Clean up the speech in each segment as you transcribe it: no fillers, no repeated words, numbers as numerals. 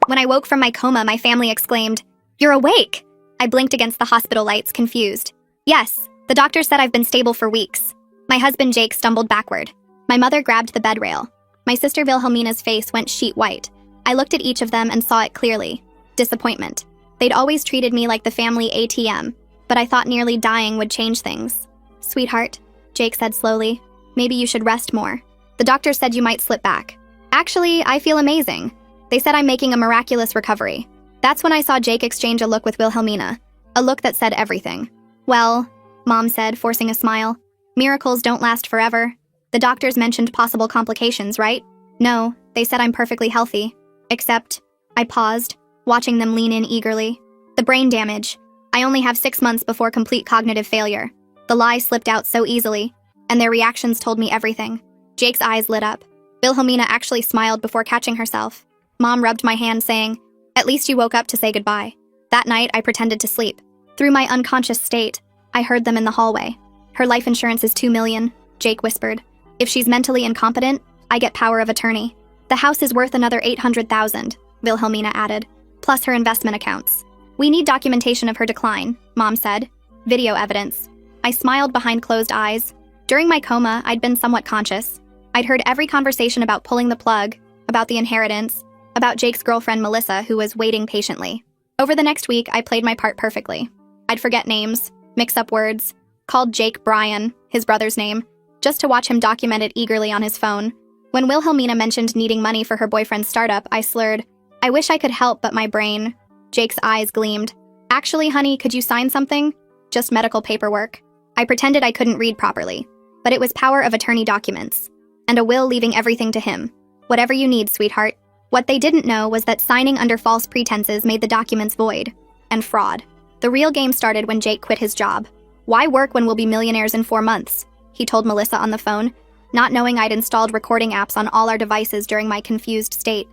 When I woke from my coma, my family exclaimed, "You're awake!" I blinked against the hospital lights, confused. Yes, the doctor said I've been stable for weeks. My husband Jake stumbled backward. My mother grabbed the bed rail. My sister Wilhelmina's face went sheet white. I looked at each of them and saw it clearly. Disappointment. They'd always treated me like the family ATM, but I thought nearly dying would change things. "Sweetheart," Jake said slowly, "maybe you should rest more. The doctor said you might slip back." "Actually, I feel amazing. They said I'm making a miraculous recovery." That's when I saw Jake exchange a look with Wilhelmina, a look that said everything. "Well," Mom said, forcing a smile, "miracles don't last forever. The doctors mentioned possible complications, right?" "No, they said I'm perfectly healthy. Except," I paused, watching them lean in eagerly, "the brain damage. I only have 6 months before complete cognitive failure." The lie slipped out so easily, and their reactions told me everything. Jake's eyes lit up. Wilhelmina actually smiled before catching herself. Mom rubbed my hand, saying, "At least you woke up to say goodbye." That night, I pretended to sleep. Through my unconscious state, I heard them in the hallway. "Her life insurance is $2 million, Jake whispered. "If she's mentally incompetent, I get power of attorney. The house is worth another $800,000, Wilhelmina added, plus her investment accounts. "We need documentation of her decline," Mom said. "Video evidence." I smiled behind closed eyes. During my coma, I'd been somewhat conscious. I'd heard every conversation about pulling the plug, about the inheritance, about Jake's girlfriend Melissa, who was waiting patiently. Over the next week, I played my part perfectly. I'd forget names, mix up words, called Jake Brian, his brother's name, just to watch him document it eagerly on his phone. When Wilhelmina mentioned needing money for her boyfriend's startup, I slurred, "I wish I could help, but my brain." Jake's eyes gleamed. "Actually, honey, could you sign something?" "Just medical paperwork." I pretended I couldn't read properly, but it was power of attorney documents, and a will leaving everything to him. "Whatever you need, sweetheart." What they didn't know was that signing under false pretenses made the documents void, and fraud. The real game started when Jake quit his job. "Why work when we'll be millionaires in 4 months?" he told Melissa on the phone, not knowing I'd installed recording apps on all our devices during my confused state.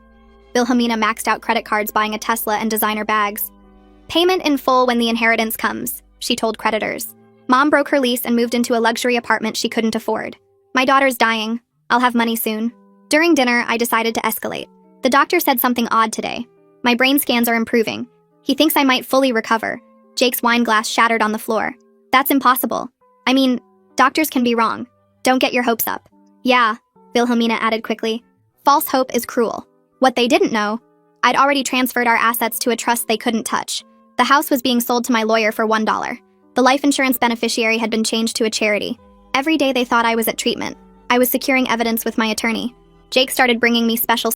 Wilhelmina maxed out credit cards buying a Tesla and designer bags. "Payment in full when the inheritance comes," she told creditors. Mom broke her lease and moved into a luxury apartment she couldn't afford. "My daughter's dying. I'll have money soon." During dinner, I decided to escalate. "The doctor said something odd today. My brain scans are improving. He thinks I might fully recover." Jake's wine glass shattered on the floor. "That's impossible. I mean, doctors can be wrong. Don't get your hopes up." "Yeah," Wilhelmina added quickly. "False hope is cruel." What they didn't know, I'd already transferred our assets to a trust they couldn't touch. The house was being sold to my lawyer for $1. The life insurance beneficiary had been changed to a charity. Every day they thought I was at treatment. I was securing evidence with my attorney. Jake started bringing me special